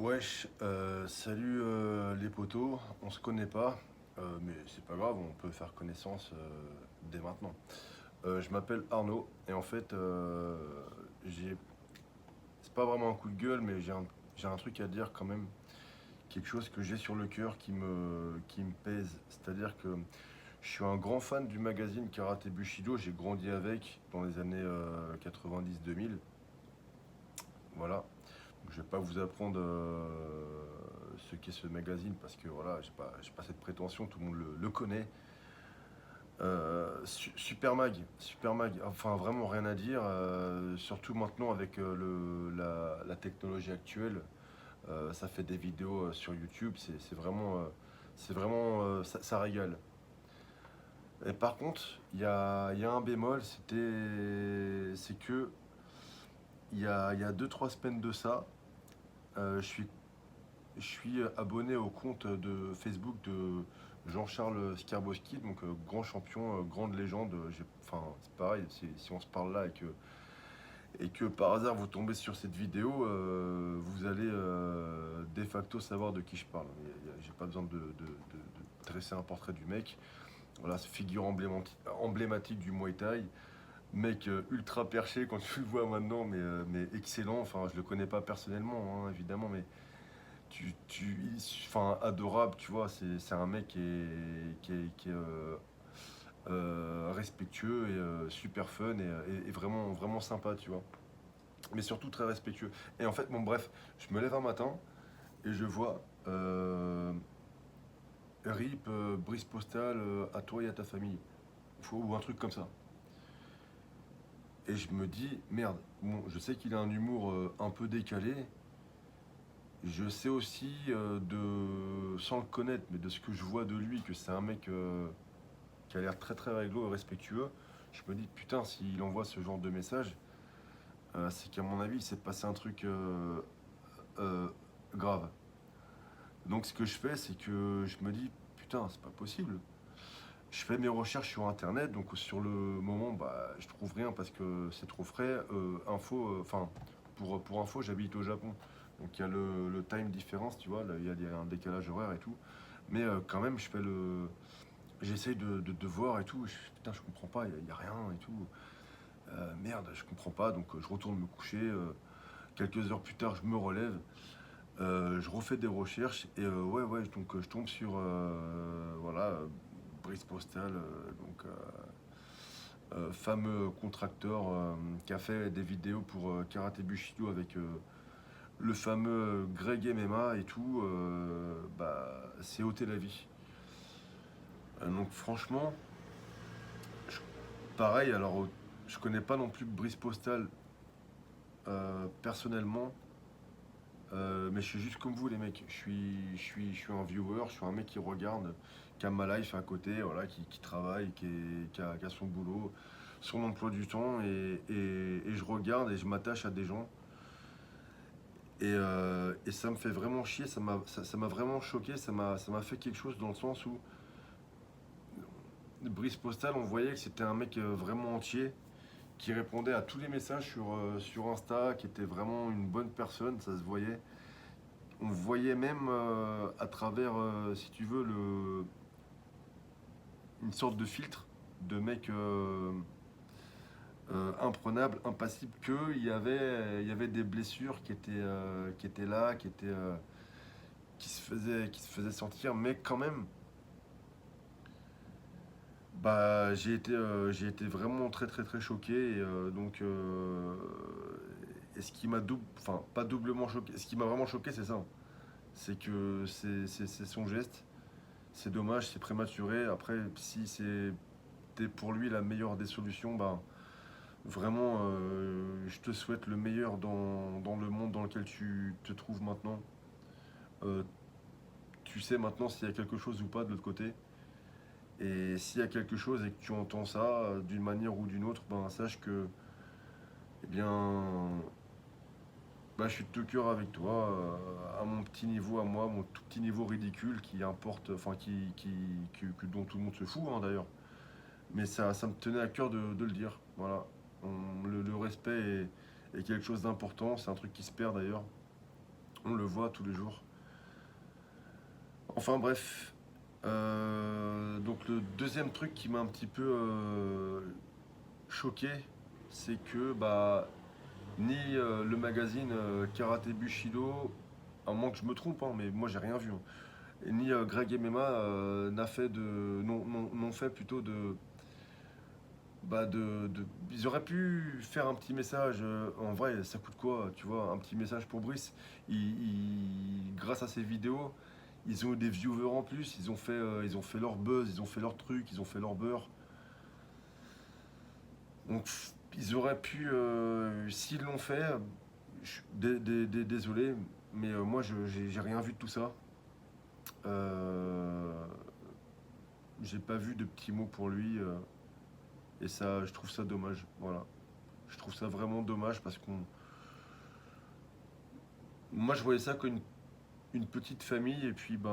Wesh, salut les potos, on se connaît pas, mais c'est pas grave, on peut faire connaissance dès maintenant. Je m'appelle Arnaud et en fait, j'ai, c'est pas vraiment un coup de gueule, mais j'ai un truc à dire quand même, quelque chose que j'ai sur le cœur qui me pèse. C'est-à-dire que je suis un grand fan du magazine Karaté Bushido, j'ai grandi avec dans les années 90-2000, voilà. Donc, je vais pas vous apprendre ce qu'est ce magazine parce que voilà, j'ai pas cette prétention, tout le monde le connaît. Super Mag, enfin vraiment rien à dire, surtout maintenant avec la technologie actuelle. Ça fait des vidéos sur YouTube, c'est vraiment ça régale. Et par contre, il y a un bémol, c'est que il y a 2-3 semaines de ça, euh, je suis Je suis abonné au compte de Facebook de Jean-Charles Skarbowski, donc grand champion, grande légende. Enfin, c'est pareil, si on se parle là et que par hasard vous tombez sur cette vidéo, vous allez de facto savoir de qui je parle. J'ai pas besoin de dresser un portrait du mec. Voilà, c'est figure emblématique du Muay Thai. Mec ultra perché quand tu le vois maintenant, mais excellent. Enfin, je le connais pas personnellement, hein, évidemment, mais enfin, adorable, tu vois, c'est un mec qui est respectueux et super fun et vraiment, vraiment sympa, tu vois. Mais surtout très respectueux. Et en fait, bon, bref, je me lève un matin et je vois RIP, brise postale à toi et à ta famille. Ou un truc comme ça. Et je me dis, merde, bon, je sais qu'il a un humour un peu décalé. Je sais aussi, sans le connaître, mais de ce que je vois de lui, que c'est un mec qui a l'air très très réglo et respectueux. Je me dis, putain, s'il envoie ce genre de message, c'est qu'à mon avis, il s'est passé un truc euh, grave. Donc ce que je fais, c'est que je me dis, putain, c'est pas possible. Je fais mes recherches sur internet, donc sur le moment, bah, je trouve rien parce que c'est trop frais. Enfin, pour info, j'habite au Japon. Donc il y a le time difference, tu vois, là, il y a un décalage horaire et tout. Mais quand même, j'essaye de voir et tout. Putain, je comprends pas, il y a rien et tout. Merde, je comprends pas. Donc je retourne me coucher. Quelques heures plus tard, je me relève. Je refais des recherches et ouais, donc je tombe sur voilà, Brice Postal, fameux contracteur qui a fait des vidéos pour Karaté Bushido avec le fameux Greg MMA et tout. Bah, c'est ôter la vie. Donc franchement, je- pareil, alors je connais pas non plus Brice Postal personnellement, mais je suis juste comme vous les mecs. Je suis un viewer, je suis un mec qui regarde, qui a ma life à côté, voilà, qui travaille, qui a son boulot, son emploi du temps, et je regarde et je m'attache à des gens. Et ça me fait vraiment chier, ça m'a vraiment choqué, ça m'a fait quelque chose dans le sens où Brice Postal, on voyait que c'était un mec vraiment entier, qui répondait à tous les messages sur Insta, qui était vraiment une bonne personne, ça se voyait. On voyait même à travers, si tu veux, une sorte de filtre de mec imprenable, impassible, il y avait des blessures qui étaient là, qui se faisaient sentir, mais quand même, bah, j'ai été vraiment très très très choqué. Et ce qui m'a enfin pas doublement choqué, ce qui m'a vraiment choqué, c'est ça. C'est que c'est son geste. C'est dommage, c'est prématuré. Après, si c'était pour lui la meilleure des solutions, bah, vraiment, je te souhaite le meilleur dans le monde dans lequel tu te trouves maintenant. Euh, Tu sais maintenant s'il y a quelque chose ou pas de l'autre côté. Et s'il y a quelque chose et que tu entends ça d'une manière ou d'une autre, ben sache que, eh bien, bah, je suis de tout cœur avec toi, à mon petit niveau, à moi, mon tout petit niveau ridicule qui importe, enfin dont tout le monde se fout hein, d'ailleurs. Mais ça me tenait à cœur de le dire. Voilà. Le respect est quelque chose d'important, c'est un truc qui se perd d'ailleurs. On le voit tous les jours. Enfin bref. Donc le deuxième truc qui m'a un petit peu choqué, c'est que bah ni le magazine Karaté Bushido, à moins que je me trompe, hein, mais moi j'ai rien vu, hein, et ni Greg MMA n'a fait n'ont fait plutôt ils auraient pu faire un petit message. En vrai, ça coûte quoi, tu vois, un petit message pour Brice. Grâce à ces vidéos, ils ont eu des viewers en plus. Ils ont fait leur buzz, ils ont fait leur truc, ils ont fait leur beurre. Donc, ils auraient pu, s'ils l'ont fait, désolé, mais moi, j'ai rien vu de tout ça. Euh, j'ai pas vu de petits mots pour lui, et ça, je trouve ça dommage. Voilà. Je trouve ça vraiment dommage parce qu'on. Moi, je voyais ça comme une petite famille et puis bah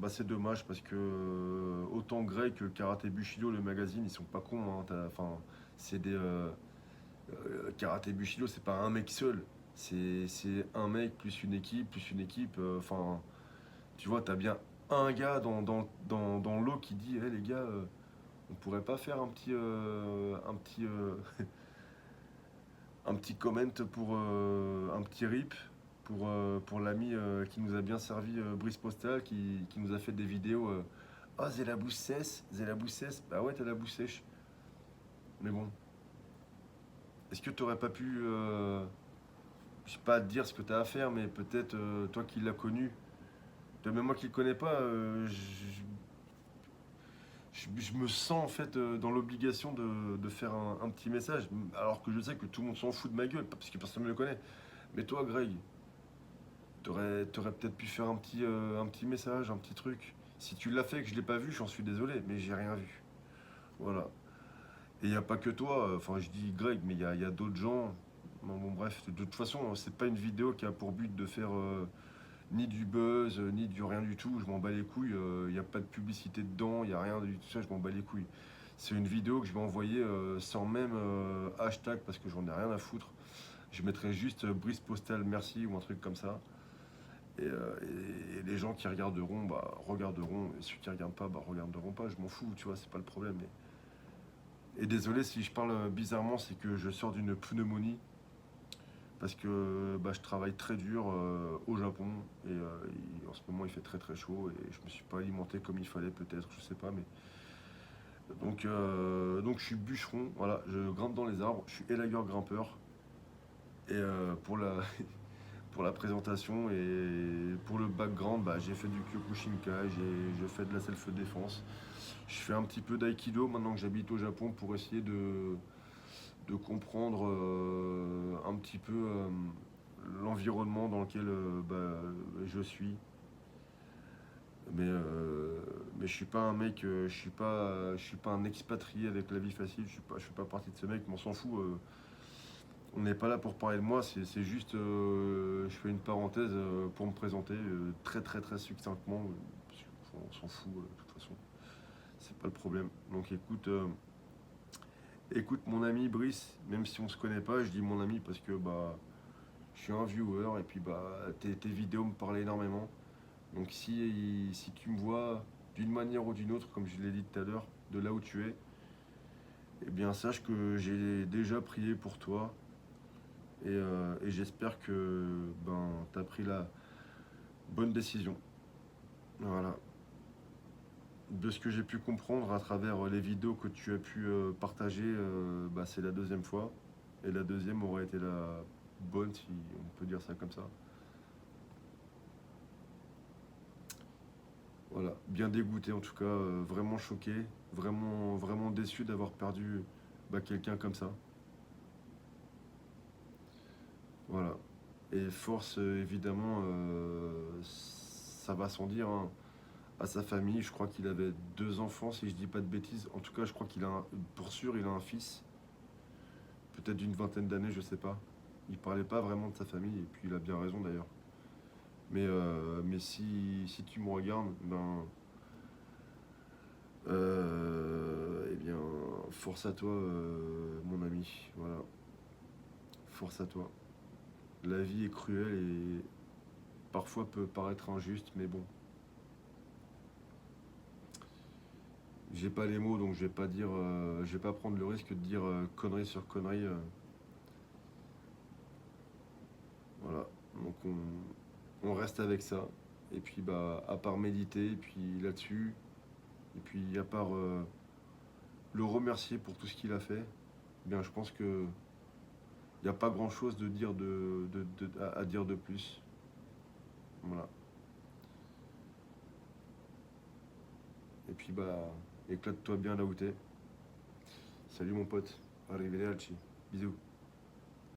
c'est dommage parce que autant Grey que Karaté Bushido, le magazine, ils sont pas cons, hein, enfin, c'est des Karaté Bushido, c'est pas un mec seul, c'est un mec plus une équipe. Enfin, tu vois, t'as bien un gars dans l'eau qui dit, hé les gars, on pourrait pas faire un petit comment pour un petit rip pour l'ami qui nous a bien servi, Brice Postal, qui nous a fait des vidéos. Ah, j'ai la bouche sèche. Bah ouais, t'as la bouche sèche. Mais bon, est-ce que t'aurais pas pu, je sais pas te dire ce que t'as à faire, mais peut-être toi qui l'as connu, même moi qui le connais pas, je me sens en fait dans l'obligation de faire un petit message, alors que je sais que tout le monde s'en fout de ma gueule, parce que personne ne me le connaît. Mais toi, Greg, t'aurais peut-être pu faire un petit message, un petit truc. Si tu l'as fait et que je l'ai pas vu, j'en suis désolé, mais j'ai rien vu. Voilà. Et il n'y a pas que toi, enfin je dis Greg, mais il y a d'autres gens. Bon, bref, de toute façon, c'est pas une vidéo qui a pour but de faire ni du buzz, ni du rien du tout. Je m'en bats les couilles. Il n'y a pas de publicité dedans, il n'y a rien du tout ça, je m'en bats les couilles. C'est une vidéo que je vais envoyer sans même hashtag parce que j'en ai rien à foutre. Je mettrai juste Brice Postal merci ou un truc comme ça. Et les gens qui regarderont, bah, regarderont. Et ceux qui regardent pas, bah, regarderont pas. Je m'en fous, tu vois, c'est pas le problème. Et désolé si je parle bizarrement, c'est que je sors d'une pneumonie. Parce que bah, je travaille très dur au Japon. Et en ce moment, il fait très très chaud. Et je me suis pas alimenté comme il fallait, peut-être, je sais pas. Mais donc je suis bûcheron. Voilà, je grimpe dans les arbres. Je suis élagueur grimpeur. Et pour la présentation et pour le background, bah, j'ai fait du Kyokushinkai, je fais de la self-défense. Je fais un petit peu d'aïkido maintenant que j'habite au Japon pour essayer de comprendre un petit peu l'environnement dans lequel bah, je suis. Mais je suis pas un mec, je suis pas un expatrié avec la vie facile, je fais pas partie de ce mec, mais on s'en fout. On n'est pas là pour parler de moi, c'est juste, je fais une parenthèse pour me présenter très très très succinctement. On s'en fout de toute façon, c'est pas le problème. Donc écoute mon ami Brice, même si on se connaît pas, je dis mon ami parce que bah je suis un viewer et puis bah tes vidéos me parlaient énormément. Donc si tu me vois d'une manière ou d'une autre, comme je l'ai dit tout à l'heure, de là où tu es, eh bien sache que j'ai déjà prié pour toi. Et j'espère que ben, tu as pris la bonne décision. Voilà. De ce que j'ai pu comprendre à travers les vidéos que tu as pu partager, bah, c'est la deuxième fois. Et la deuxième aurait été la bonne, si on peut dire ça comme ça. Voilà. Bien dégoûté en tout cas, vraiment choqué, vraiment, vraiment déçu d'avoir perdu bah, quelqu'un comme ça. Voilà. Et force, évidemment, ça va sans dire, hein, à sa famille. Je crois qu'il avait deux enfants, si je dis pas de bêtises. En tout cas, je crois pour sûr, il a un fils, peut-être d'une vingtaine d'années, je sais pas. Il parlait pas vraiment de sa famille, et puis il a bien raison d'ailleurs. Mais si tu me regardes, ben, eh bien, force à toi, mon ami. Voilà, force à toi. La vie est cruelle parfois peut paraître injuste, mais bon. J'ai pas les mots, donc je vais pas dire, je vais pas prendre le risque de dire connerie sur connerie. Voilà. Donc on reste avec ça. Et puis bah à part méditer, et puis là-dessus, et puis à part le remercier pour tout ce qu'il a fait, eh bien je pense que il n'y a pas grand-chose de dire à dire de plus. Voilà. Et puis bah éclate-toi bien là où t'es. Salut mon pote. Arrivederci. Bisous.